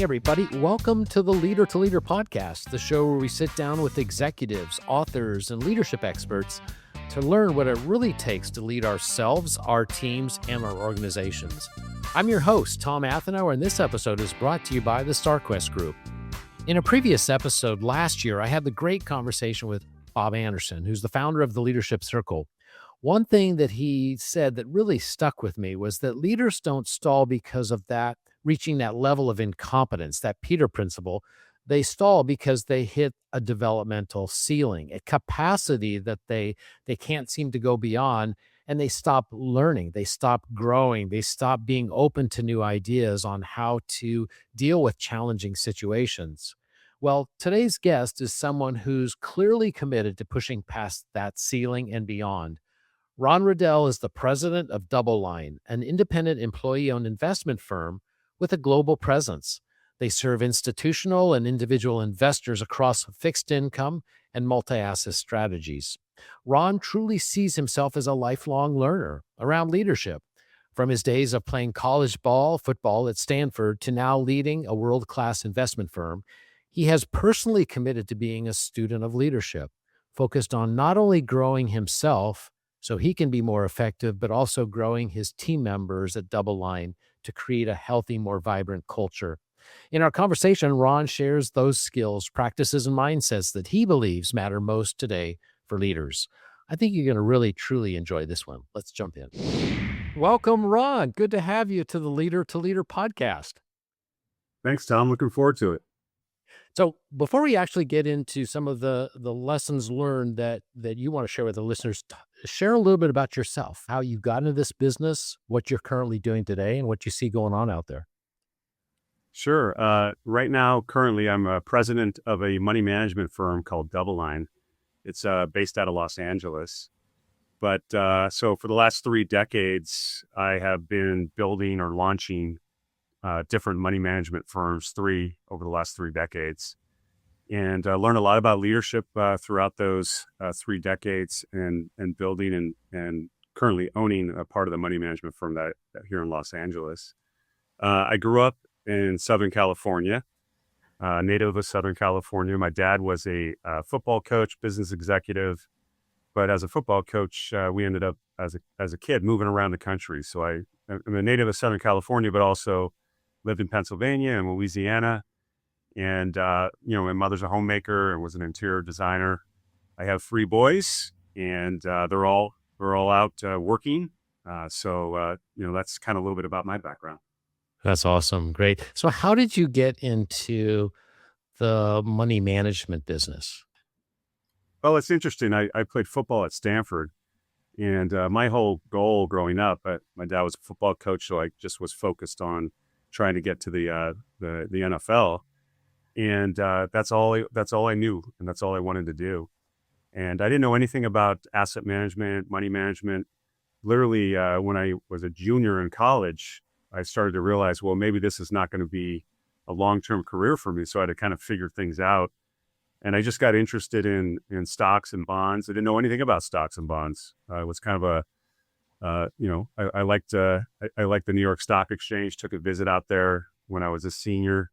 Hey, everybody. Welcome to the Leader to Leader podcast, the show where we sit down with executives, authors, and leadership experts to learn what it really takes to lead ourselves, our teams, and our organizations. I'm your host, Tom Athenauer, and this episode is brought to you by the StarQuest Group. In a previous episode last year, I had the great conversation with Bob Anderson, who's the founder of the Leadership Circle. One thing that he said that really stuck with me was that leaders don't stall because of that, reaching that level of incompetence, that Peter principle. They stall because they hit a developmental ceiling, a capacity that they can't seem to go beyond, and they stop learning, they stop growing, they stop being open to new ideas on how to deal with challenging situations. Well, today's guest is someone who's clearly committed to pushing past that ceiling and beyond. Ron Redell is the president of DoubleLine, an independent employee-owned investment firm with a global presence. They serve institutional and individual investors across fixed income and multi-asset strategies. Ron truly sees himself as a lifelong learner around leadership. From his days of playing college football at Stanford, to now leading a world-class investment firm, he has personally committed to being a student of leadership, focused on not only growing himself so he can be more effective, but also growing his team members at DoubleLine to create a healthy, more vibrant culture. In our conversation, Ron shares those skills, practices, and mindsets that he believes matter most today for leaders. I think you're going to really, truly enjoy this one. Let's jump in. Welcome, Ron. Good to have you to the Leader to Leader podcast. Thanks, Tom. Looking forward to it. So before we actually get into some of the lessons learned that you want to share with the listeners, share a little bit about yourself, how you got into this business, what you're currently doing today, and what you see going on out there. Sure. Right now, currently, I'm a president of a money management firm called DoubleLine. It's based out of Los Angeles. But so for the last 3 decades, I have been building or launching different money management firms, 3 over the last 3 decades, and learned a lot about leadership throughout those 3 decades, and building and currently owning a part of the money management firm that here in Los Angeles. I grew up in Southern California, native of Southern California. My dad was a football coach, business executive, but as a football coach, we ended up as a kid moving around the country. So I'm a native of Southern California, but also lived in Pennsylvania and Louisiana. And, my mother's a homemaker and was an interior designer. I have 3 boys, and they're all out working. So that's kind of a little bit about my background. That's awesome. Great. So how did you get into the money management business? Well, it's interesting. I played football at Stanford, and my whole goal growing up, my dad was a football coach, so I just was focused on trying to get to the NFL, and that's all I knew, and that's all I wanted to do. And I didn't know anything about asset management, money management. Literally, when I was a junior in college, I started to realize, well, maybe this is not going to be a long-term career for me. So I had to kind of figure things out, and I just got interested in stocks and bonds. I didn't know anything about stocks and bonds. I was kind of I liked the New York Stock Exchange, took a visit out there when I was a senior,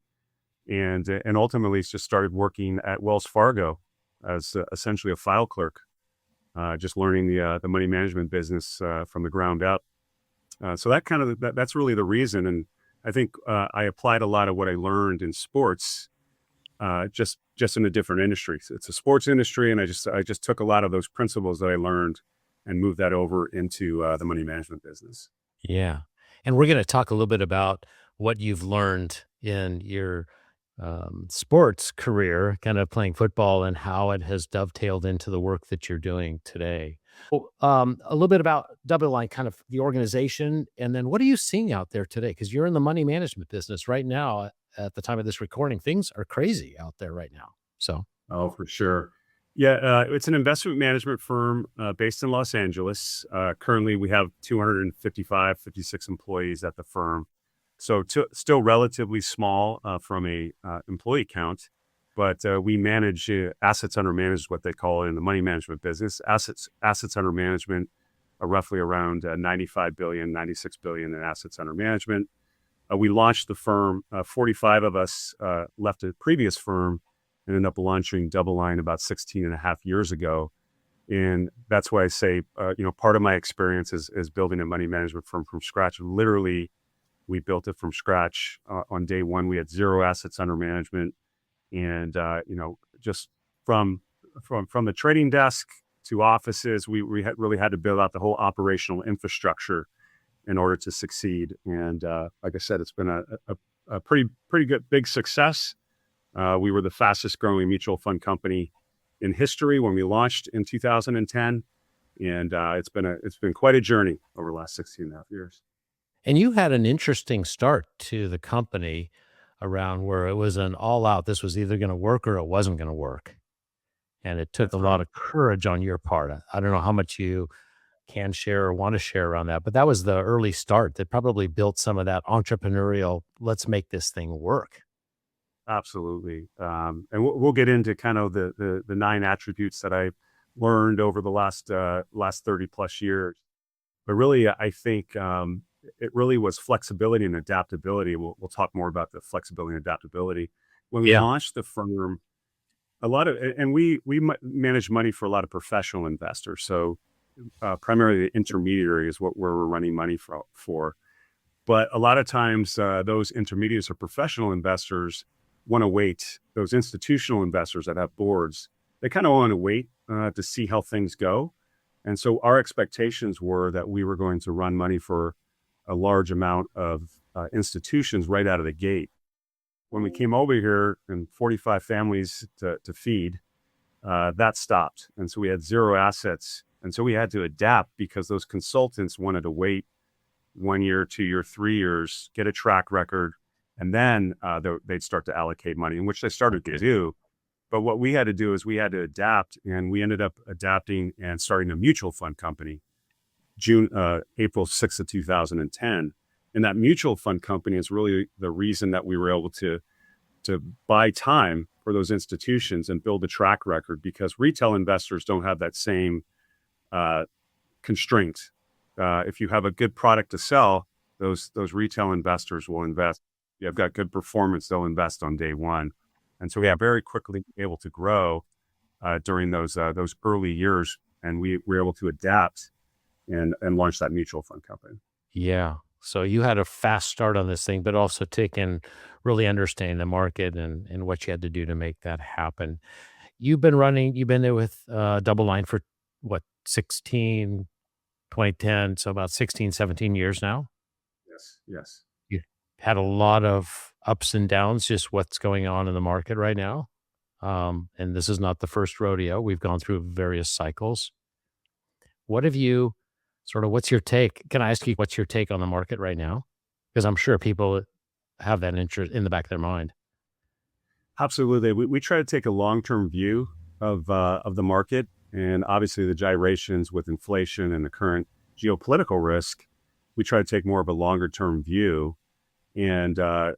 and ultimately just started working at Wells Fargo as essentially a file clerk, just learning the money management business from the ground up. So that's really the reason. And I think I applied a lot of what I learned in sports, just in a different industry. So it's a sports industry, and I just took a lot of those principles that I learned and move that over into the money management business. Yeah. And we're going to talk a little bit about what you've learned in your sports career, kind of playing football, and how it has dovetailed into the work that you're doing today. Well, a little bit about DoubleLine, kind of the organization, and then what are you seeing out there today? Because you're in the money management business right now. At the time of this recording, things are crazy out there right now. So, oh, for sure. Yeah, it's an investment management firm based in Los Angeles. Currently, we have 56 employees at the firm. So still relatively small from a employee count, but we manage assets under management, what they call it in the money management business. Assets under management are roughly around 95 billion, 96 billion in assets under management. We launched the firm. 45 of us left a previous firm and ended up launching DoubleLine about 16 and a half years ago. And that's why I say, part of my experience is building a money management firm from scratch. Literally, we built it from scratch. On day one, we had zero assets under management. And, just from the trading desk to offices, we really had to build out the whole operational infrastructure in order to succeed. And like I said, it's been a pretty good, big success. We were the fastest growing mutual fund company in history when we launched in 2010. And it's been quite a journey over the last 16 and a half years. And you had an interesting start to the company around where it was an all out, this was either going to work or it wasn't going to work. And it took That's a right. lot of courage on your part. I don't know how much you can share or want to share around that, but that was the early start that probably built some of that entrepreneurial, let's make this thing work. Absolutely. And we'll get into kind of the 9 attributes that I learned over the last 30 plus years. But really, I think it really was flexibility and adaptability. We'll talk more about the flexibility and adaptability. When we Yeah. launched the firm, we manage money for a lot of professional investors. So primarily the intermediary is where we're running money for. But a lot of times those intermediaries or professional investors want to wait. Those institutional investors that have boards, they kind of want to wait to see how things go. And so our expectations were that we were going to run money for a large amount of institutions right out of the gate. When we came over here and 45 families to feed, that stopped. And so we had zero assets. And so we had to adapt because those consultants wanted to wait 1 year, 2 year, 3 years, get a track record, and then they'd start to allocate money, in which they started to do. But what we had to do is we had to adapt, and we ended up adapting and starting a mutual fund company, April 6th of 2010. And that mutual fund company is really the reason that we were able to buy time for those institutions and build a track record, because retail investors don't have that same constraint. If you have a good product to sell, those retail investors will invest. You've got good performance, they'll invest on day one. And so we are very quickly able to grow during those early years, and we were able to adapt and launch that mutual fund company. Yeah. So you had a fast start on this thing, but also really understanding the market and what you had to do to make that happen. You've been there with DoubleLine for what, 2010, so about 16, 17 years now. Yes. You had a lot of ups and downs, just what's going on in the market right now. And this is not the first rodeo. We've gone through various cycles. What's your take? Can I ask you what's your take on the market right now? Because I'm sure people have that interest in the back of their mind. Absolutely. We try to take a long-term view of the market, and obviously the gyrations with inflation and the current geopolitical risk. We try to take more of a longer-term view. And the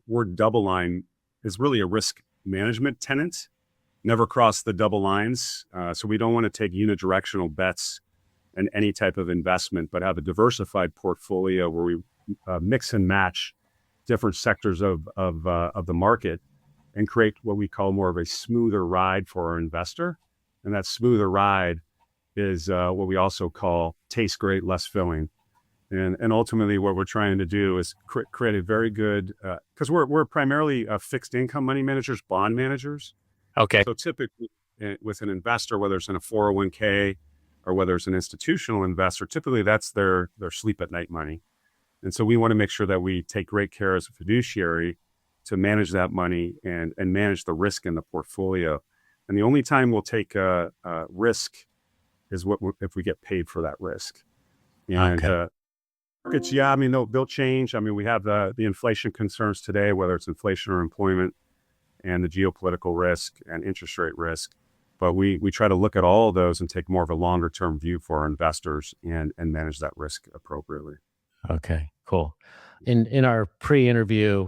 word DoubleLine is really a risk management tenet. Never cross the double lines. So we don't want to take unidirectional bets in any type of investment, but have a diversified portfolio where we mix and match different sectors of the market and create what we call more of a smoother ride for our investor. And that smoother ride is what we also call taste great, less filling. And ultimately what we're trying to do is create a very good, because we're primarily fixed income money managers, bond managers. Okay. So typically with an investor, whether it's in a 401k or whether it's an institutional investor, typically that's their sleep at night money. And so we want to make sure that we take great care as a fiduciary to manage that money and manage the risk in the portfolio. And the only time we'll take risk is if we get paid for that risk. And markets, they'll change. We have the inflation concerns today, whether it's inflation or employment, and the geopolitical risk and interest rate risk. But we try to look at all of those and take more of a longer term view for our investors and manage that risk appropriately. Okay, cool. In our pre-interview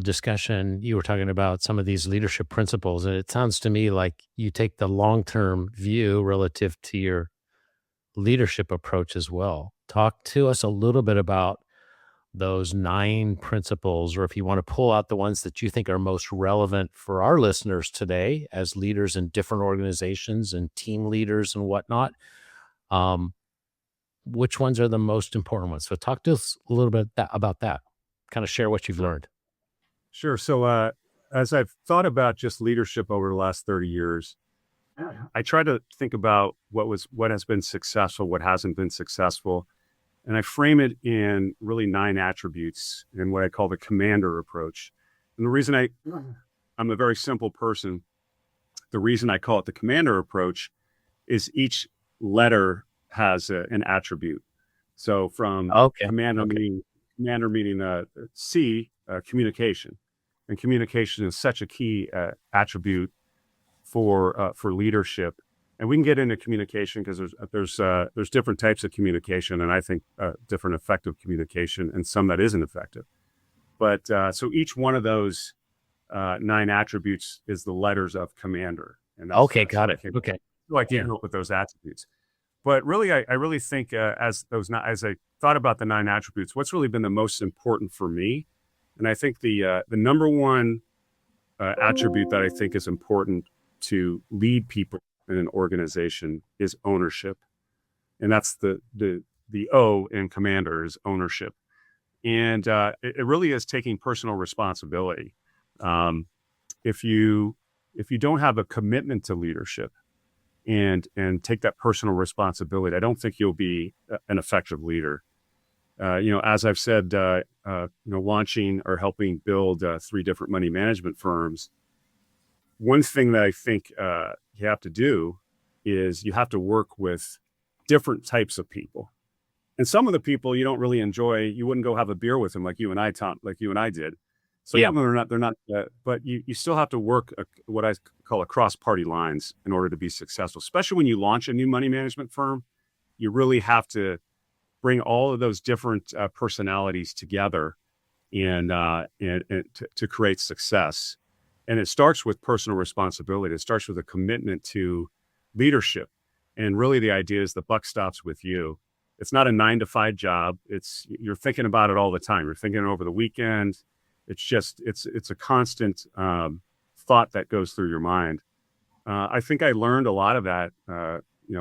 discussion, you were talking about some of these leadership principles, and it sounds to me like you take the long-term view relative to your leadership approach as well. Talk to us a little bit about those 9 principles, or if you want to pull out the ones that you think are most relevant for our listeners today as leaders in different organizations and team leaders and whatnot, um, which ones are the most important ones? So talk to us a little bit about that. Kind of share what you've learned. Sure. So, as I've thought about just leadership over the last 30 years, I try to think about what has been successful, what hasn't been successful, and I frame it in really 9 attributes in what I call the commander approach. And the reason I'm a very simple person. The reason I call it the commander approach is each letter has an attribute. So from Okay. commander meaning C, communication, and communication is such a key attribute for leadership. And we can get into communication because there's different types of communication, and I think different effective communication and some that isn't effective. But so each one of those 9 attributes is the letters of commander. And that's, Okay, got it. Okay. So I came up with those attributes. But really, I really think as I thought about the 9 attributes, what's really been the most important for me, and I think the number one attribute that I think is important to lead people in an organization is ownership, and that's the O in commander is ownership, and it really is taking personal responsibility. If you don't have a commitment to leadership and take that personal responsibility, I don't think you'll be an effective leader. As I've said, launching or helping build 3 different money management firms, one thing that I think you have to do is you have to work with different types of people. And some of the people you don't really enjoy, you wouldn't go have a beer with them like you and I, Tom, like you and I did. So yeah, they're not, but you still have to work what I call across party lines in order to be successful, especially when you launch a new money management firm. You really have to bring all of those different personalities together and to create success. And it starts with personal responsibility. It starts with a commitment to leadership. And really the idea is the buck stops with you. It's not a 9-to-5 job. You're thinking about it all the time. You're thinking over the weekend. It's a constant thought that goes through your mind. I think I learned a lot of that,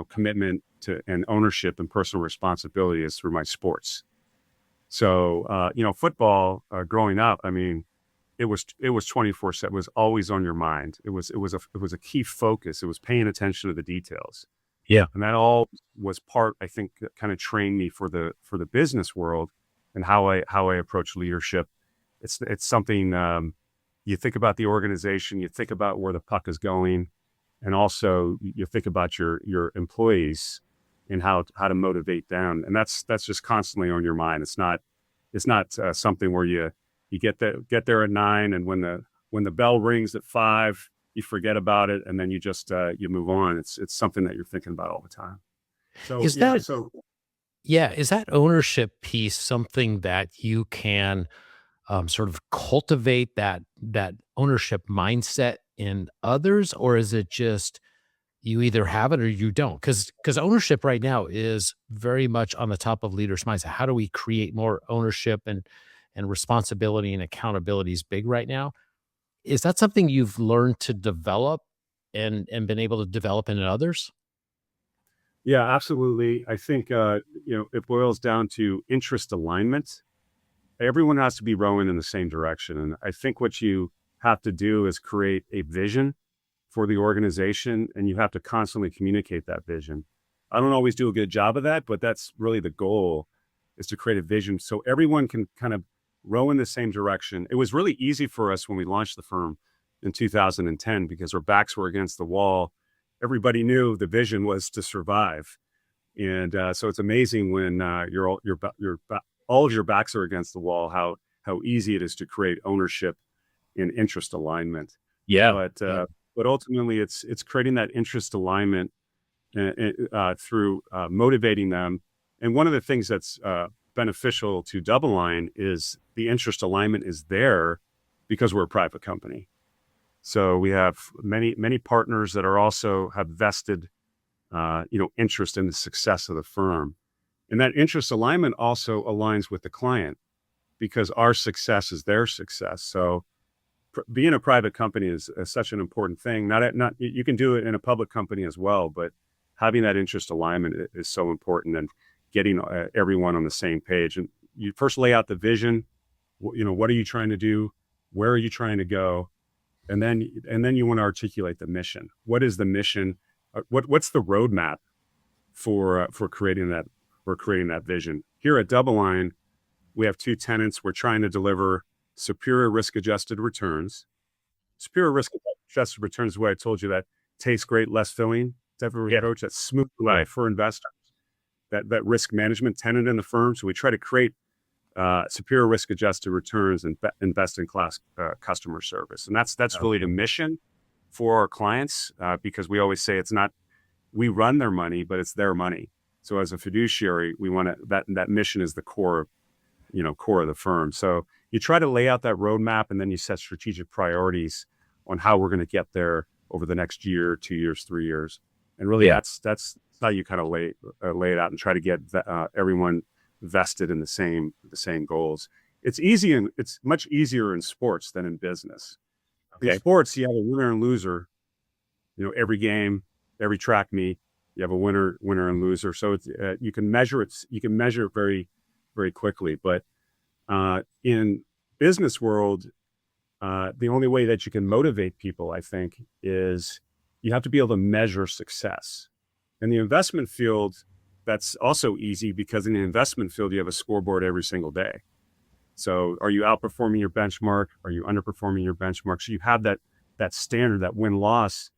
commitment to and ownership and personal responsibility is through my sports. So, football growing up, I mean, it was 24/7. It was always on your mind. It was a key focus. It was paying attention to the details. Yeah. And that all was part, I think, that kind of trained me for the business world and how I approach leadership. It's something you think about the organization, you think about where the puck is going, and also you think about your employees and how to motivate them. And that's just constantly on your mind. It's not something where you get there at 9, and when the bell rings at 5, you forget about it, and then you just you move on. It's something that you're thinking about all the time. So Is that ownership piece something that you can sort of cultivate that ownership mindset in others, or is it just you either have it or you don't? Because ownership right now is very much on the top of leaders' minds. How do we create more ownership and responsibility and accountability is big right now? Is that something you've learned to develop and been able to develop in others? Yeah, absolutely. I think it boils down to interest alignment. Everyone has to be rowing in the same direction, and I think what you have to do is create a vision for the organization, and you have to constantly communicate that vision. I don't always do a good job of that, but that's really the goal, is to create a vision so everyone can kind of row in the same direction. It was really easy for us when we launched the firm in 2010 because our backs were against the wall. Everybody knew the vision was to survive. And so it's amazing when all of your backs are against the wall, how easy it is to create ownership and interest alignment. Yeah. But ultimately it's creating that interest alignment through motivating them. And one of the things that's beneficial to DoubleLine is the interest alignment is there because we're a private company. So we have many partners that are also have vested interest in the success of the firm. And that interest alignment also aligns with the client. because our success is their success. So being a private company is such an important thing. Not you can do it in a public company as well, but having that interest alignment is so important, and getting everyone on the same page. And you first lay out the vision. What are you trying to do? Where are you trying to go? And then you want to articulate the mission. What is the mission? What's the roadmap for creating that vision? Here at DoubleLine, we have two tenets. We're trying to deliver superior risk-adjusted returns. Superior risk-adjusted returns is what I told you, that tastes great, less filling type of approach, that smooth life for investors, that risk management tenet in the firm. So we try to create superior risk-adjusted returns and best-in-class customer service. And that's really the mission for our clients, because we always say we run their money, but it's their money. So as a fiduciary, we want that mission is the core of the firm. So you try to lay out that roadmap, and then you set strategic priorities on how we're going to get there over the next year, 2 years, 3 years. And really, that's how you kind of lay it out and try to get everyone vested in the same goals. It's easy, and it's much easier in sports than in business. Okay. In sports, you have a winner and loser. Every game, every track meet, you have a winner and loser. So it's, you can measure it very, very quickly. But in business world, the only way that you can motivate people, I think, is you have to be able to measure success. In the investment field, that's also easy, because in the investment field, you have a scoreboard every single day. So are you outperforming your benchmark? Are you underperforming your benchmark? So you have that standard, that win-loss,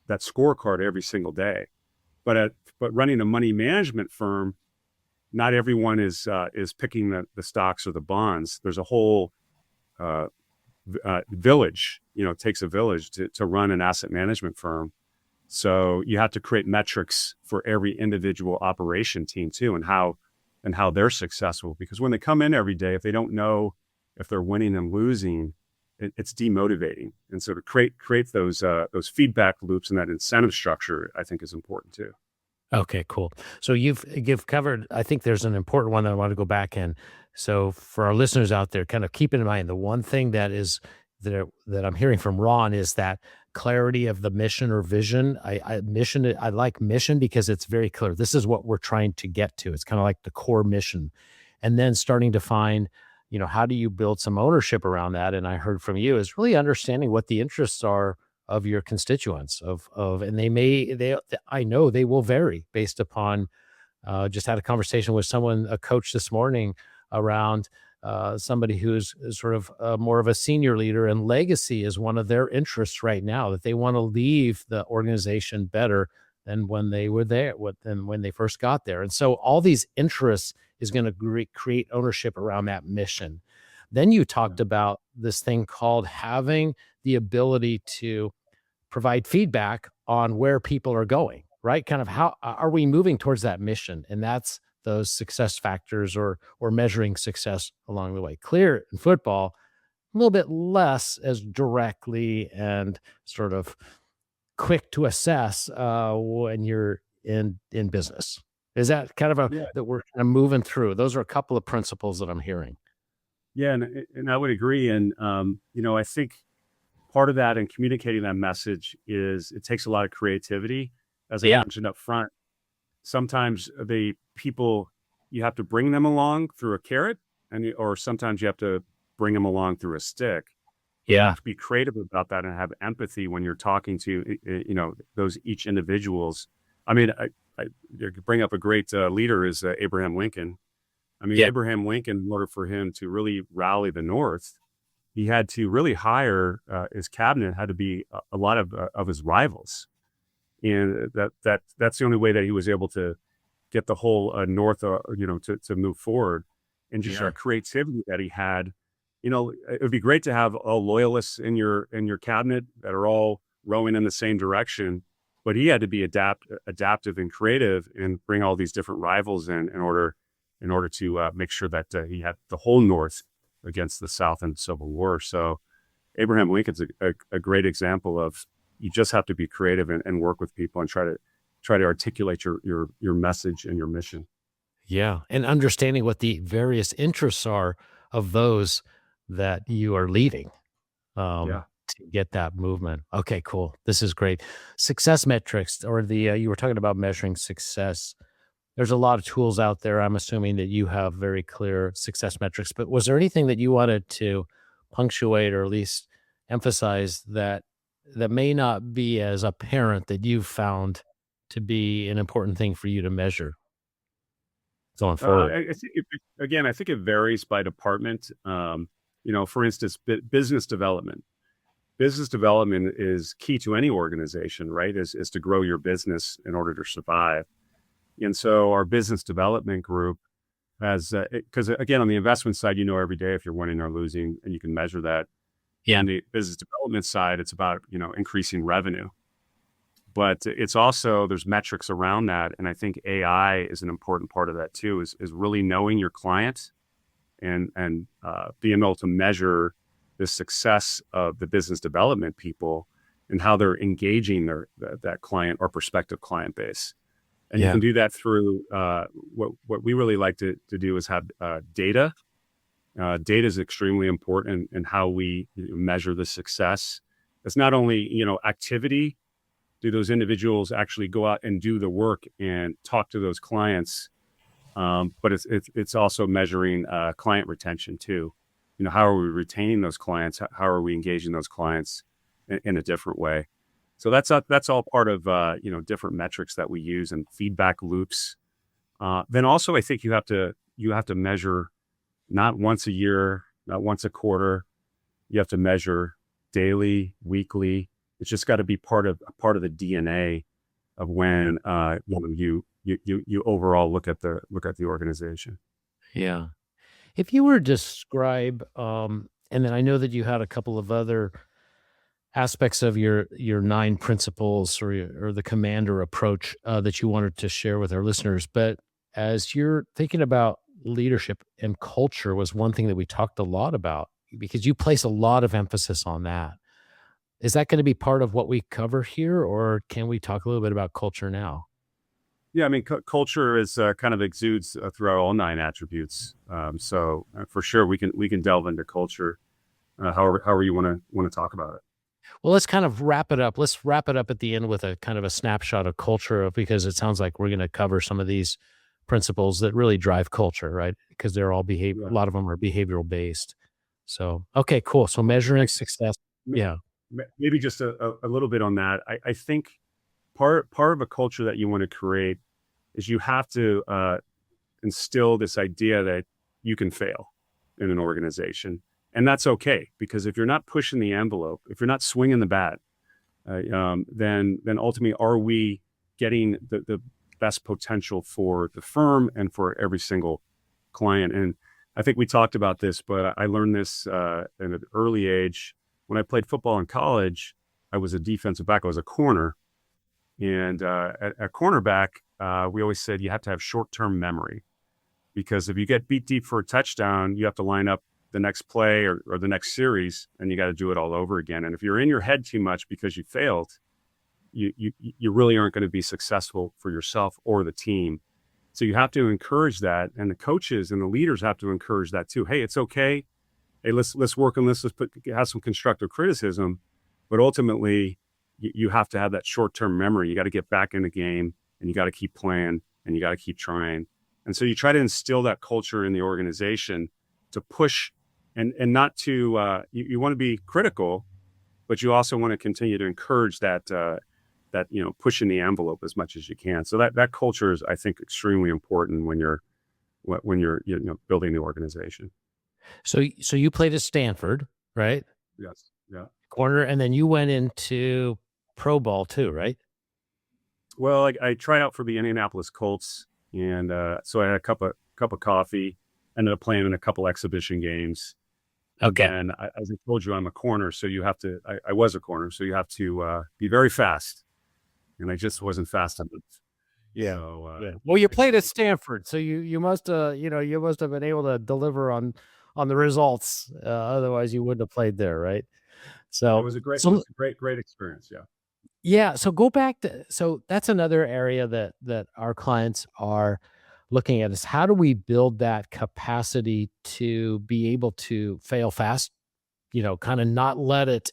that scorecard every single day. But running a money management firm, not everyone is picking the stocks or the bonds. There's a whole village. It takes a village to run an asset management firm. So you have to create metrics for every individual operation team too, and how they're successful. Because when they come in every day, if they don't know if they're winning and losing, it's demotivating. And so to create those feedback loops and that incentive structure, I think, is important too. Okay, cool. So you've covered, I think there's an important one that I want to go back in. So for our listeners out there, kind of keep in mind, the one thing that I'm hearing from Ron is that clarity of the mission or vision. I like mission because it's very clear. This is what we're trying to get to. It's kind of like the core mission. And then starting to find, how do you build some ownership around that? And I heard from you is really understanding what the interests are of your constituents and I know they will vary based upon, just had a conversation with a coach this morning around somebody who's sort of more of a senior leader, and legacy is one of their interests right now, that they want to leave the organization better than when they were there, than when they first got there. And so all these interests is going to create ownership around that mission. Then you talked about this thing called having the ability to provide feedback on where people are going, right? Kind of how are we moving towards that mission? And that's those success factors or measuring success along the way. Clear in football, a little bit less as directly and sort of quick to assess when you're in business. Is that kind of that we're kind of moving through? Those are a couple of principles that I'm hearing. Yeah, and I would agree. And I think part of that in communicating that message is it takes a lot of creativity. As I mentioned up front, sometimes the people, you have to bring them along through a carrot, or sometimes you have to bring them along through a stick. You have to be creative about that and have empathy when you're talking to those each individuals. I mean, I bring up a great leader is Abraham Lincoln. I mean, Abraham Lincoln, in order for him to really rally the North, he had to really hire, his cabinet had to be a lot of his rivals. And that's the only way that he was able to get the whole North, to move forward. And just our creativity that he had, it would be great to have all loyalists in your cabinet that are all rowing in the same direction. But he had to be adaptive and creative and bring all these different rivals in order to make sure that he had the whole North against the South in the Civil War. So Abraham Lincoln's a great example of, you just have to be creative and work with people and try to articulate your message and your mission. Yeah. And understanding what the various interests are of those that you are leading Yeah. to get that movement. Okay, cool. This is great. Success metrics, or you were talking about measuring success. There's a lot of tools out there. I'm assuming that you have very clear success metrics, but was there anything that you wanted to punctuate or at least emphasize that may not be as apparent that you've found to be an important thing for you to measure going forward? I think again, I think it varies by department. For instance, business development. Business development is key to any organization, right? Is to grow your business in order to survive. And so our business development group has, because again, on the investment side, every day if you're winning or losing, and you can measure that. Yeah. On the business development side, it's about, increasing revenue. But it's also, there's metrics around that. And I think AI is an important part of that too, is really knowing your client and being able to measure the success of the business development people and how they're engaging that client or prospective client base. And you can do that through what we really like to do is have data. Data is extremely important in how we measure the success. It's not only, activity. Do those individuals actually go out and do the work and talk to those clients? But it's also measuring client retention too. How are we retaining those clients? How are we engaging those clients in a different way? So that's all part of different metrics that we use and feedback loops. Then also, I think you have to measure not once a year, not once a quarter. You have to measure daily, weekly. It's just got to be part of the DNA of when you overall look at the organization. Yeah. If you were to describe, and then I know that you had a couple of other aspects of your 9 principles or the commander approach that you wanted to share with our listeners, but as you're thinking about leadership and culture was one thing that we talked a lot about because you place a lot of emphasis on that. Is that going to be part of what we cover here, or can we talk a little bit about culture now? Yeah, I mean, culture is kind of exudes throughout all 9 attributes. So for sure, we can delve into culture, however you want to talk about it. Well, let's kind of wrap it up. Let's wrap it up at the end with a kind of a snapshot of culture because it sounds like we're going to cover some of these principles that really drive culture, right? Because they're all Yeah. a lot of them are behavioral based. So, okay, cool. So measuring success. Yeah. Maybe just a little bit on that. I think part of a culture that you want to create is you have to instill this idea that you can fail in an organization. And that's okay, because if you're not pushing the envelope, if you're not swinging the bat, then ultimately, are we getting the best potential for the firm and for every single client? And I think we talked about this, but I learned this at an early age. When I played football in college, I was a defensive back. I was a corner. And at cornerback, we always said you have to have short-term memory, because if you get beat deep for a touchdown, you have to line up the next play or the next series, and you got to do it all over again. And if you're in your head too much because you failed, you really aren't going to be successful for yourself or the team. So you have to encourage that, and the coaches and the leaders have to encourage that too. Hey, it's okay. Hey, let's work on this. Have some constructive criticism, but ultimately, you have to have that short-term memory. You got to get back in the game, and you got to keep playing, and you got to keep trying. And so you try to instill that culture in the organization to push. And not to you want to be critical, but you also want to continue to encourage that pushing the envelope as much as you can. So that culture is, I think, extremely important when you're building the organization. So you played at Stanford, right? Yes. Yeah. Corner, and then you went into pro ball too, right? Well, I tried out for the Indianapolis Colts, and so I had a cup of coffee. Ended up playing in a couple exhibition games. Okay. And as I told you, I'm a corner, so you have to. I was a corner, so you have to be very fast, and I just wasn't fast enough. Yeah. So, Well, you played at Stanford, so you must you must have been able to deliver on the results. Otherwise, you wouldn't have played there, right? So it was a great experience. Yeah. Yeah. So go back to, so that's another area that our clients are looking at is how do we build that capacity to be able to fail fast, kind of not let it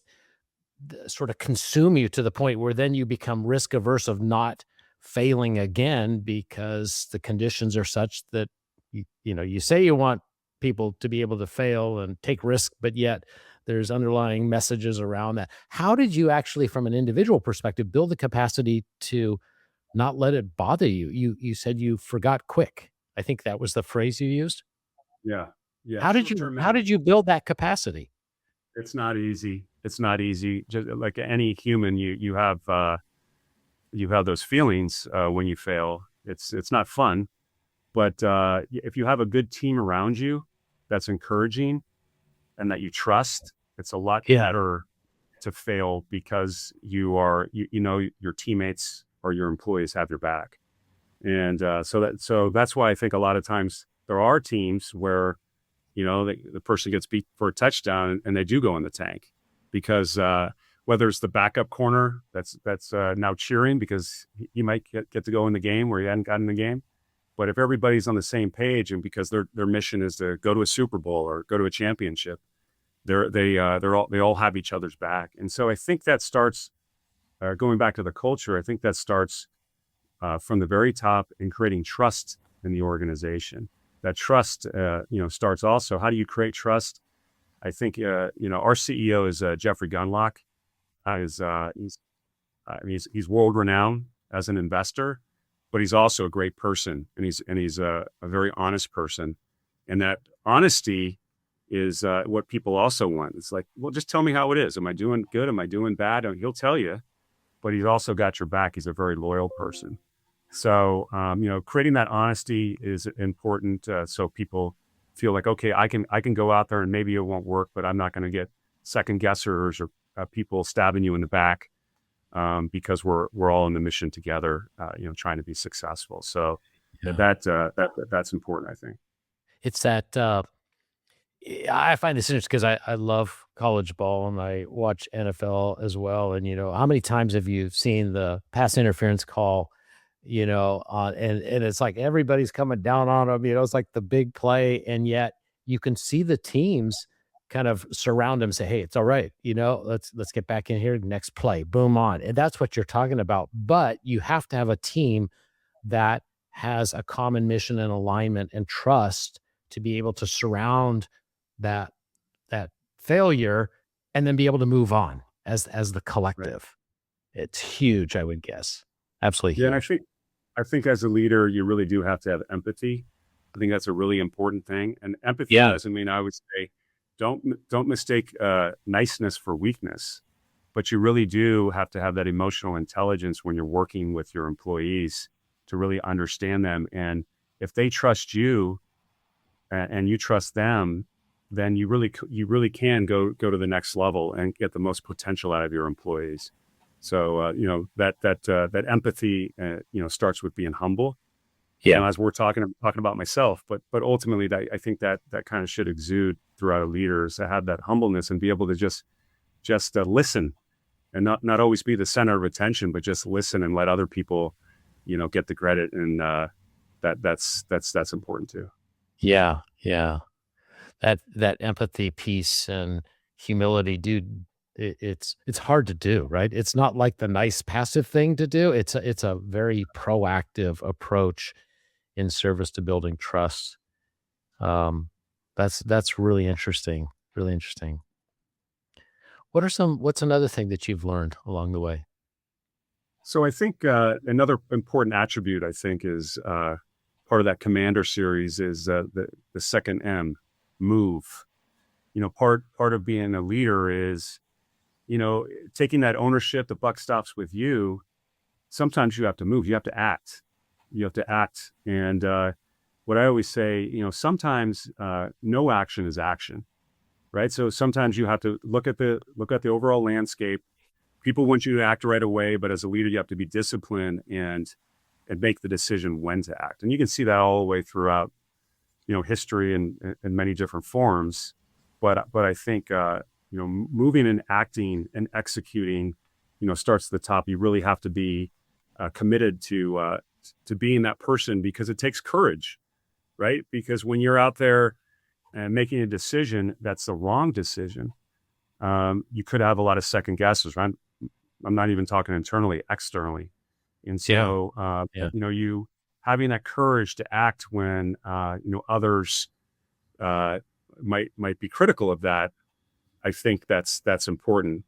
sort of consume you to the point where then you become risk averse of not failing again because the conditions are such that you say you want people to be able to fail and take risk, but yet there's underlying messages around that. How did you actually, from an individual perspective, build the capacity to not let it bother you? You said you forgot quick. I think that was the phrase you used. Yeah. Yeah. How did you Short-term how memory. did you build that capacity? It's not easy. It's not easy. Just like any human, you have those feelings when you fail. It's not fun, but if you have a good team around you that's encouraging and that you trust, it's a lot Yeah. better to fail because your teammates or your employees have your back. And so that's why I think a lot of times there are teams where the person gets beat for a touchdown and they do go in the tank because whether it's the backup corner that's now cheering because he might get to go in the game where he hadn't gotten in the game. But if everybody's on the same page and because their mission is to go to a Super Bowl or go to a championship, they all have each other's back. And so I think that starts going back to the culture. I think that starts from the very top in creating trust in the organization. That trust, starts also. How do you create trust? I think, our CEO is Jeffrey Gunlock. He's world renowned as an investor, but he's also a great person, and he's a very honest person. And that honesty is what people also want. It's like, well, just tell me how it is. Am I doing good? Am I doing bad? And he'll tell you, but he's also got your back. He's a very loyal person. So, creating that honesty is important. So people feel like, okay, I can go out there and maybe it won't work, but I'm not going to get second guessers or people stabbing you in the back because we're all in the mission together, trying to be successful. So Yeah. that's important, I think. It's that I find this interesting because I love college ball and I watch NFL as well. And how many times have you seen the pass interference call? And it's like everybody's coming down on them. It's like the big play, and yet you can see the teams kind of surround them, say, "Hey, it's all right. Let's get back in here. Next play, boom on." And that's what you're talking about. But you have to have a team that has a common mission and alignment and trust to be able to surround that that failure and then be able to move on as the Right. collective. It's huge, I would guess. Absolutely Yeah, and huge. I think as a leader, you really do have to have empathy. I think that's a really important thing. And empathy Yeah. doesn't mean I would say don't mistake niceness for weakness, but you really do have to have that emotional intelligence when you're working with your employees to really understand them. And if they trust you and you trust them, then you really can go to the next level and get the most potential out of your employees. So that empathy starts with being humble. Yeah. As we're talking about myself, but ultimately I think that kind of should exude throughout leaders to have that humbleness and be able to just listen and not always be the center of attention, but just listen and let other people get the credit. And that's important too. Yeah. Yeah. That empathy piece and humility, dude, it's hard to do, right? It's not like the nice passive thing to do. It's a very proactive approach in service to building trust. Um, that's really interesting. Really interesting. What's another thing that you've learned along the way? So I think another important attribute I think is part of that commander series is the second M, move. Part of being a leader is taking that ownership. The buck stops with you. Sometimes you have to move. You have to act. You have to act. And what I always say, sometimes no action is action, right? So sometimes you have to look at the overall landscape. People want you to act right away, but as a leader, you have to be disciplined and make the decision when to act. And you can see that all the way throughout, history and in many different forms. But I think moving and acting and executing, starts at the top. You really have to be committed to being that person, because it takes courage, right? Because when you're out there and making a decision that's the wrong decision, you could have a lot of second guesses, right? I'm not even talking internally, externally. And Yeah. so, Yeah. you having that courage to act when, others might be critical of that, I think that's important.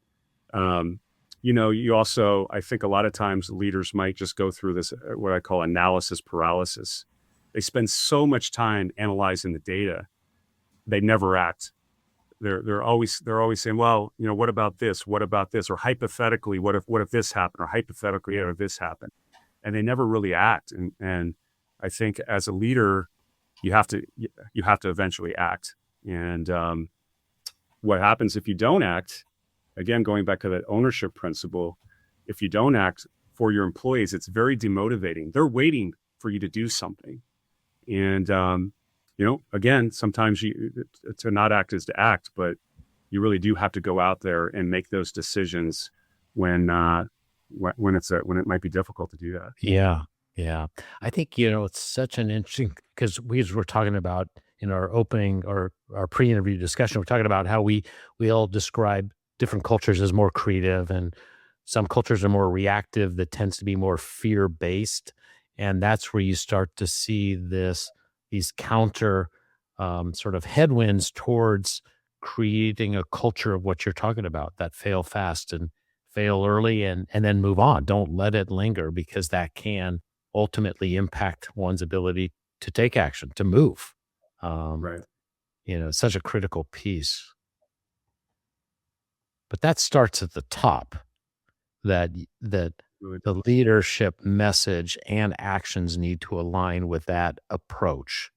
You also, I think a lot of times leaders might just go through this, what I call analysis paralysis. They spend so much time analyzing the data, they never act. They're always saying, well, what about this? What about this? Or hypothetically, what if this happened? Or hypothetically, what if this happened? And they never really act. And I think as a leader, you have to eventually act. And what happens if you don't act? Again, going back to that ownership principle, if you don't act for your employees, it's very demotivating. They're waiting for you to do something. And, again, sometimes to not act is to act, but you really do have to go out there and make those decisions when it might be difficult to do that. Yeah. Yeah. I think, it's such an interesting, because we were talking about in our opening or our pre-interview discussion, we're talking about how we all describe different cultures as more creative, and some cultures are more reactive that tends to be more fear-based. And that's where you start to see these counter sort of headwinds towards creating a culture of what you're talking about, that fail fast and fail early, and then move on. Don't let it linger, because that can ultimately impact one's ability to take action, to move. Um, Right. Such a critical piece. But that starts at the top, that Really. the leadership message and actions need to align with that approach.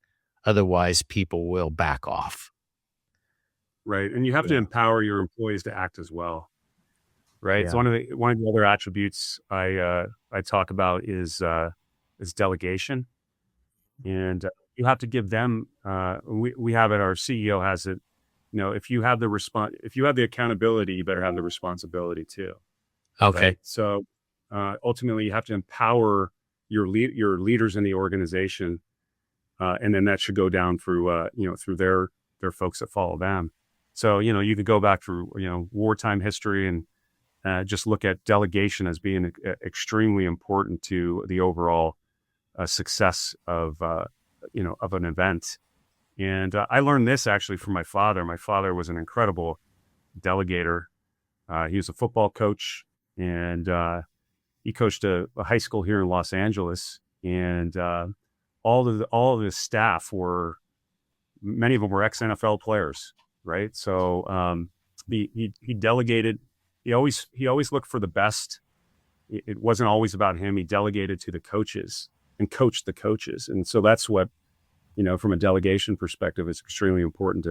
Otherwise, people will back off. Right. And you have to Yeah. empower your employees to act as well. Right. So Yeah. one of the other attributes I talk about is delegation. And you have to give them, we have it, our CEO has it, if you have the accountability, you better have the responsibility too. Okay. Right. So ultimately you have to empower your leaders in the organization. And then that should go down through, through their folks that follow them. So, you could go back through, wartime history and just look at delegation as being extremely important to the overall success of an event. And I learned this actually from my father. My father was an incredible delegator. He was a football coach, and he coached a high school here in Los Angeles. And all of his staff many of them were ex-NFL players, right? So he delegated. He always looked for the best. It wasn't always about him. He delegated to the coaches and coached the coaches. And so that's what, from a delegation perspective, it's extremely important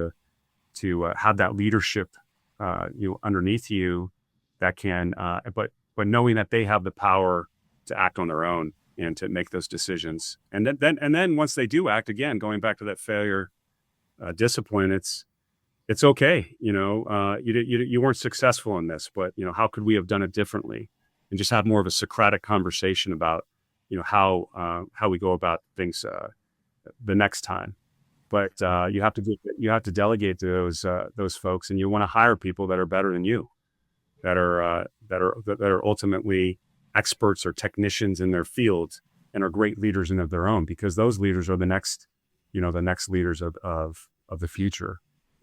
to have that leadership, underneath you that can, but knowing that they have the power to act on their own and to make those decisions. And then once they do act, again, going back to that failure discipline, it's okay. You weren't successful in this, but how could we have done it differently? And just have more of a Socratic conversation about, how we go about things the next time. But you have to delegate to those folks, and you want to hire people that are better than you, that are ultimately experts or technicians in their field and are great leaders in of their own, because those leaders are the next leaders of the future.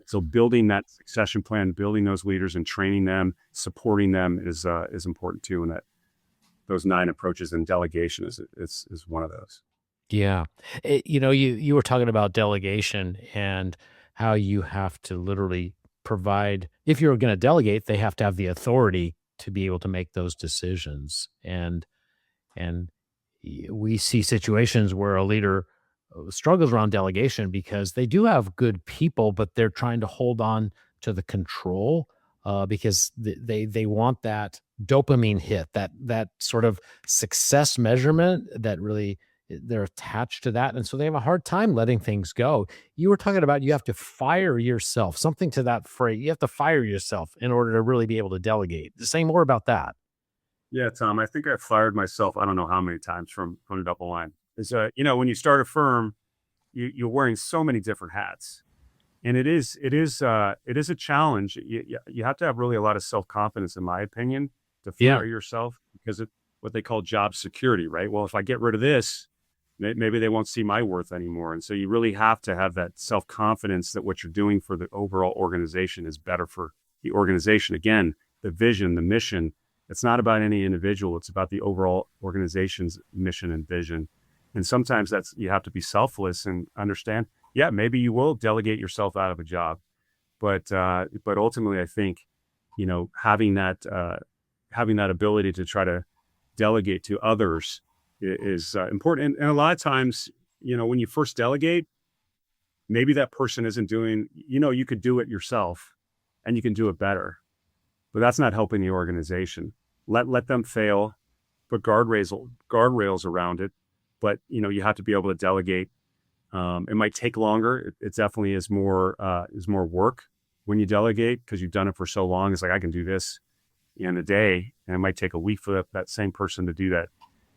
So building that succession plan, building those leaders and training them, supporting them is important too. And that those 9 approaches, and delegation is one of those. Yeah. You were talking about delegation and how you have to literally provide, if you're going to delegate, they have to have the authority to be able to make those decisions. And we see situations where a leader struggles around delegation because they do have good people, but they're trying to hold on to the control because they want that dopamine hit, that sort of success measurement that really they're attached to that. And so they have a hard time letting things go. You were talking about you have to fire yourself, something to that phrase. You have to fire yourself in order to really be able to delegate. Say more about that. Yeah, Tom, I think I fired myself, I don't know how many times from DoubleLine. Is when you start a firm, you're wearing so many different hats. And it is a challenge. You have to have really a lot of self-confidence, in my opinion, to Yeah. fire yourself because of what they call job security, right? Well, if I get rid of this, maybe they won't see my worth anymore. And so you really have to have that self-confidence that what you're doing for the overall organization is better for the organization. Again, the vision, the mission, it's not about any individual. It's about the overall organization's mission and vision. And sometimes you have to be selfless and understand, yeah, maybe you will delegate yourself out of a job, but ultimately, I think, having that ability to try to delegate to others is important. And a lot of times, when you first delegate, maybe that person isn't doing, you could do it yourself and you can do it better, but that's not helping the organization. Let them fail, put guardrails around it, but you have to be able to delegate. It might take longer. It definitely is more work when you delegate because you've done it for so long. It's like I can do this in a day, and it might take a week for that same person to do that.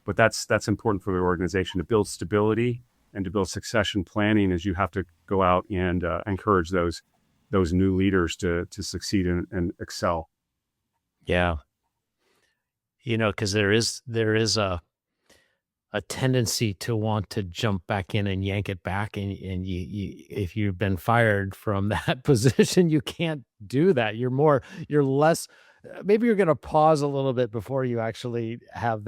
But that's important for the organization to build stability and to build succession planning. As you have to go out and encourage those new leaders to succeed and excel. Yeah. Because there is a tendency to want to jump back in and yank it back, and you if you've been fired from that position, you can't do that. You're less maybe you're gonna pause a little bit before you actually have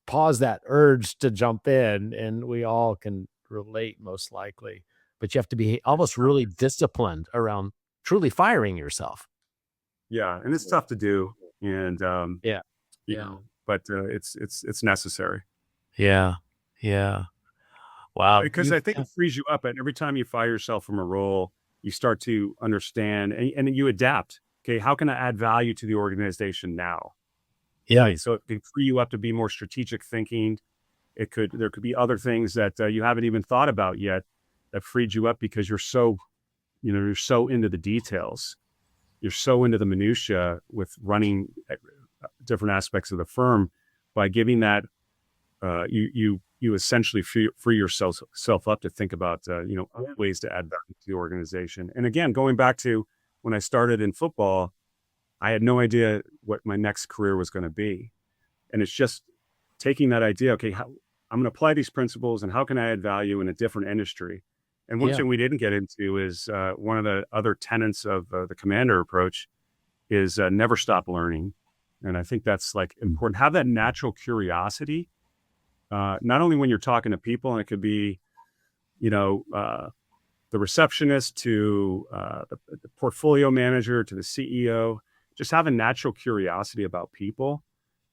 pause that urge to jump in, and we all can relate most likely. But you have to be almost really disciplined around truly firing yourself. Yeah, and it's tough to do, and Yeah. you Yeah. know, but it's necessary. Yeah. Yeah. Wow. Because I think it frees you up. And every time you fire yourself from a role, you start to understand and you adapt. Okay, how can I add value to the organization now? Yeah. Right. So it can free you up to be more strategic thinking. There could be other things that you haven't even thought about yet that freed you up because you're so into the details. You're so into the minutia with running different aspects of the firm. By giving that, you essentially free yourself up to think about other ways to add value to the organization. And again, going back to when I started in football, I had no idea what my next career was going to be, and it's just taking that idea. Okay, I'm going to apply these principles, and how can I add value in a different industry? And one Yeah. thing we didn't get into is one of the other tenets of the commander approach is never stop learning. And I think that's like important. Have that natural curiosity, not only when you're talking to people, and it could be, you know, uh, the receptionist to the portfolio manager to the CEO, just have a natural curiosity about people,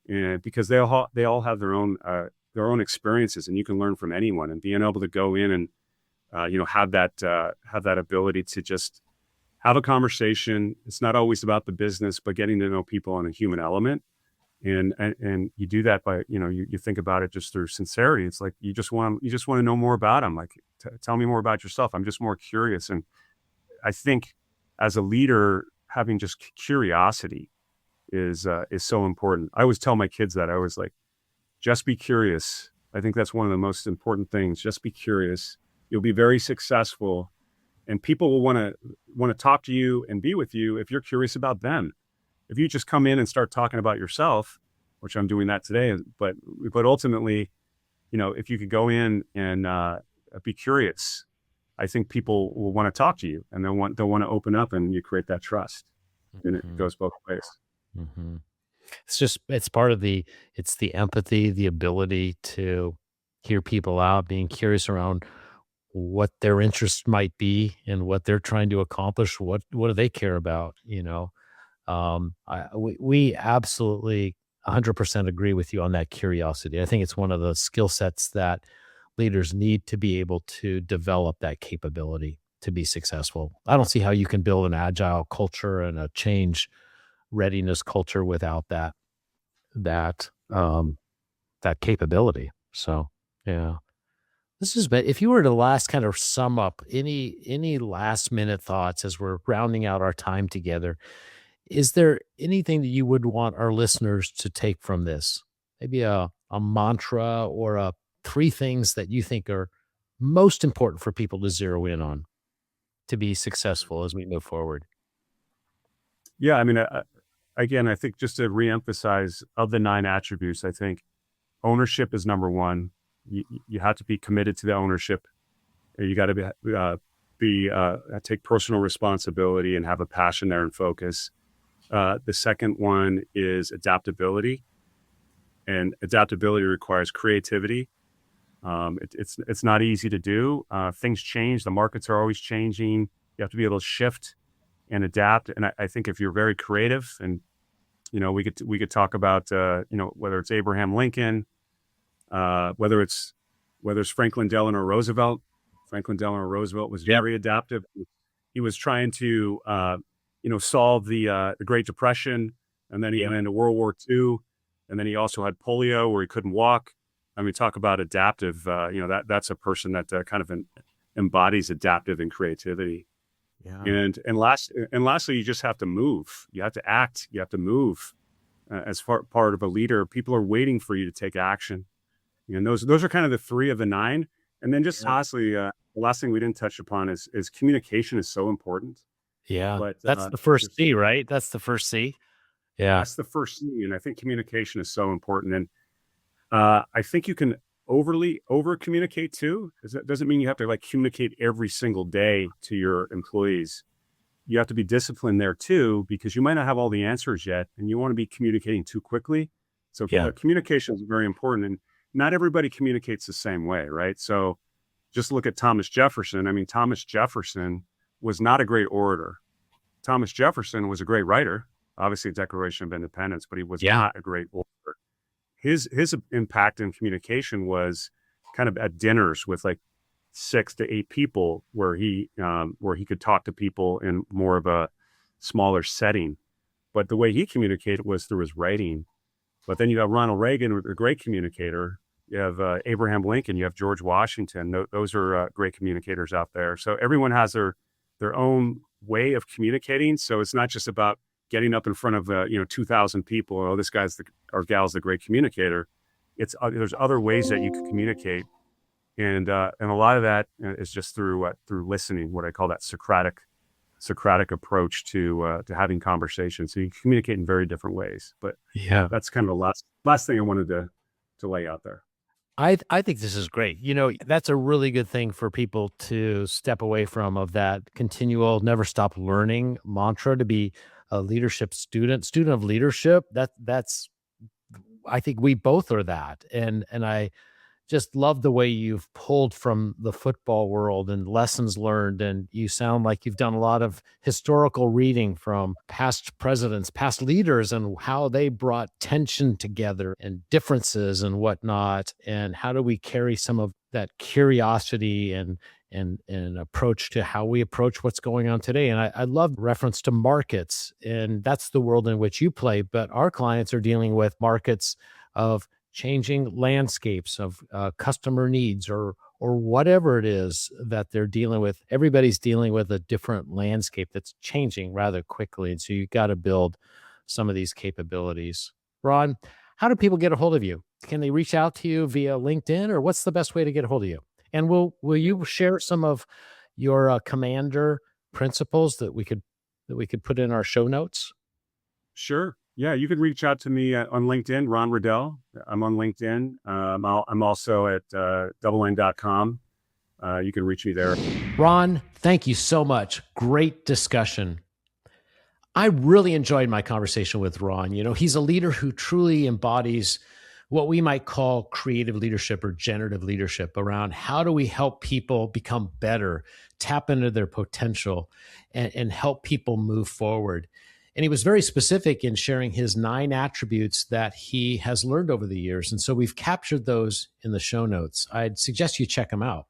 and because they all have their own experiences, and you can learn from anyone. And being able to go in and have that ability to just have a conversation. It's not always about the business, but getting to know people on a human element. And you do that by, you think about it just through sincerity. It's like you just want to know more about them. Like, tell me more about yourself. I'm just more curious. And I think as a leader, having just curiosity is so important. I always tell my kids that. I was like, just be curious. I think that's one of the most important things. Just be curious. You'll be very successful, and people will want to talk to you and be with you if you're curious about them. If you just come in and start talking about yourself, which I'm doing that today, but ultimately, if you could go in and be curious, I think people will want to talk to you, and they'll want to open up, and you create that trust, and it Mhm. goes both ways. Mhm. It's part of it's the empathy, the ability to hear people out, being curious around what their interest might be and what they're trying to accomplish. What do they care about? We absolutely 100% agree with you on that curiosity. I think it's one of the skill sets that leaders need to be able to develop that capability to be successful. I don't see how you can build an agile culture and a change readiness culture without that um that capability. So, yeah. This has been if you were to last kind of sum up any last minute thoughts as we're rounding out our time together, Is there anything that you would want our listeners to take from this? Maybe a mantra or three things that you think are most important for people to zero in on to be successful as we move forward? Yeah, I mean, again, I think just to reemphasize of the 9 attributes, I think ownership is number one. You have to be committed to the ownership. You got to take personal responsibility and have a passion there and focus. The second one is adaptability, and adaptability requires creativity. It's not easy to do. Things change. The markets are always changing. You have to be able to shift and adapt. And I think if you're very creative, and we could talk about whether it's Abraham Lincoln, whether it's Franklin Delano Roosevelt. Franklin Delano Roosevelt was very adaptive. He was trying to solve the Great Depression, and then he went into World War II, and then he also had polio where he couldn't walk. I mean, talk about adaptive. That's a person that kind of embodies adaptive and creativity. Yeah. And lastly, you just have to move. You have to act. You have to move. As part of a leader, people are waiting for you to take action. And those are kind of the 3 of the 9. And then just lastly, the last thing we didn't touch upon is communication is so important. Yeah. But That's the first C, right? That's the first C. Yeah. That's the first C. And I think communication is so important. And I think you can over communicate too. It doesn't mean you have to communicate every single day to your employees. You have to be disciplined there too, because you might not have all the answers yet, and you want to be communicating too quickly. So communication is very important, and not everybody communicates the same way, right? So just look at Thomas Jefferson. I mean, Thomas Jefferson was not a great orator. Thomas Jefferson was a great writer, obviously Declaration of Independence, but he was not a great orator. His impact in communication was kind of at dinners with 6 to 8 people, where he could talk to people in more of a smaller setting. But the way he communicated was through his writing. But then you have Ronald Reagan, a great communicator. You have Abraham Lincoln. You have George Washington. Those are great communicators out there. So everyone has their own way of communicating. So it's not just about getting up in front of 2,000 people. Oh, this guy's or gal's the great communicator. There's other ways that you can communicate, and a lot of that is just through listening. What I call that Socratic approach to having conversations. So you communicate in very different ways. But that's kind of the last thing I wanted to lay out there. I think this is great. That's a really good thing for people to step away from, of that continual never stop learning mantra, to be a leadership student of leadership. I think we both are that. And I just love the way you've pulled from the football world and lessons learned. And you sound like you've done a lot of historical reading from past presidents, past leaders, and how they brought tension together and differences and whatnot. And how do we carry some of that curiosity and approach to how we approach what's going on today. And I love reference to markets, and that's the world in which you play. But our clients are dealing with markets of changing landscapes of customer needs, or whatever it is that they're dealing with. Everybody's dealing with a different landscape that's changing rather quickly. And so you've got to build some of these capabilities. Ron, how do people get a hold of you? Can they reach out to you via LinkedIn, or what's the best way to get a hold of you? And will you share some of your commander principles that we could put in our show notes? Sure. Yeah, you can reach out to me on LinkedIn, Ron Redell. I'm on LinkedIn. I'm also at DoubleLine.com. You can reach me there. Ron, thank you so much. Great discussion. I really enjoyed my conversation with Ron. He's a leader who truly embodies what we might call creative leadership or generative leadership, around how do we help people become better, tap into their potential, and help people move forward. And he was very specific in sharing his 9 attributes that he has learned over the years. And so we've captured those in the show notes. I'd suggest you check them out.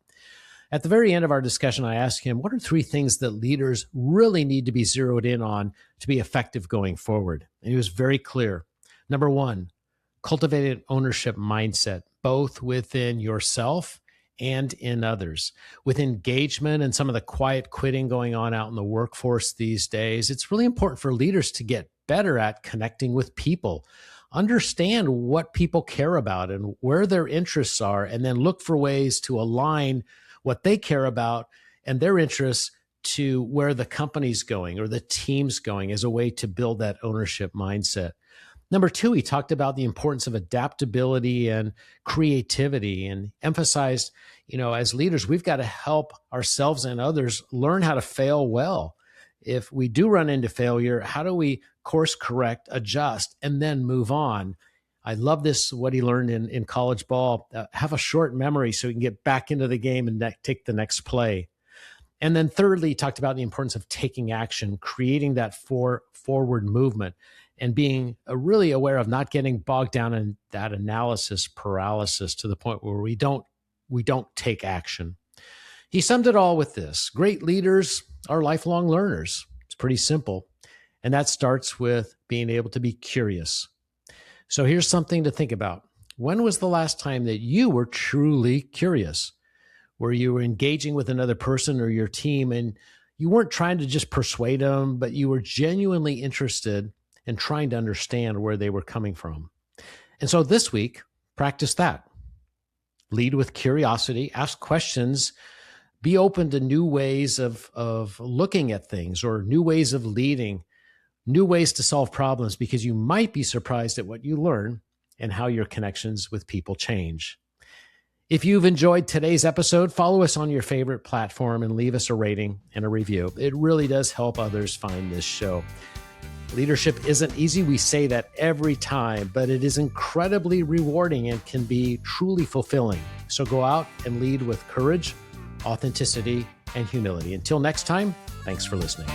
At the very end of our discussion, I asked him, what are 3 things that leaders really need to be zeroed in on to be effective going forward? And he was very clear. Number 1, cultivate an ownership mindset, both within yourself and in others. With engagement and some of the quiet quitting going on out in the workforce these days, it's really important for leaders to get better at connecting with people. Understand what people care about and where their interests are, and then look for ways to align what they care about and their interests to where the company's going or the team's going as a way to build that ownership mindset. Number two, he talked about the importance of adaptability and creativity and emphasized, as leaders, we've got to help ourselves and others learn how to fail well. If we do run into failure, how do we course correct, adjust, and then move on? I love this, what he learned in college ball. Have a short memory so he can get back into the game and take the next play. And then thirdly, he talked about the importance of taking action, creating that forward movement, and being really aware of not getting bogged down in that analysis paralysis to the point where we don't take action. He summed it all with this: great leaders are lifelong learners. It's pretty simple. And that starts with being able to be curious. So here's something to think about. When was the last time that you were truly curious, where you were engaging with another person or your team and you weren't trying to just persuade them, but you were genuinely interested and trying to understand where they were coming from? And so this week, practice that. Lead with curiosity, ask questions, be open to new ways of looking at things or new ways of leading, new ways to solve problems, because you might be surprised at what you learn and how your connections with people change. If you've enjoyed today's episode, follow us on your favorite platform and leave us a rating and a review. It really does help others find this show. Leadership isn't easy. We say that every time, but it is incredibly rewarding and can be truly fulfilling. So go out and lead with courage, authenticity, and humility. Until next time, thanks for listening.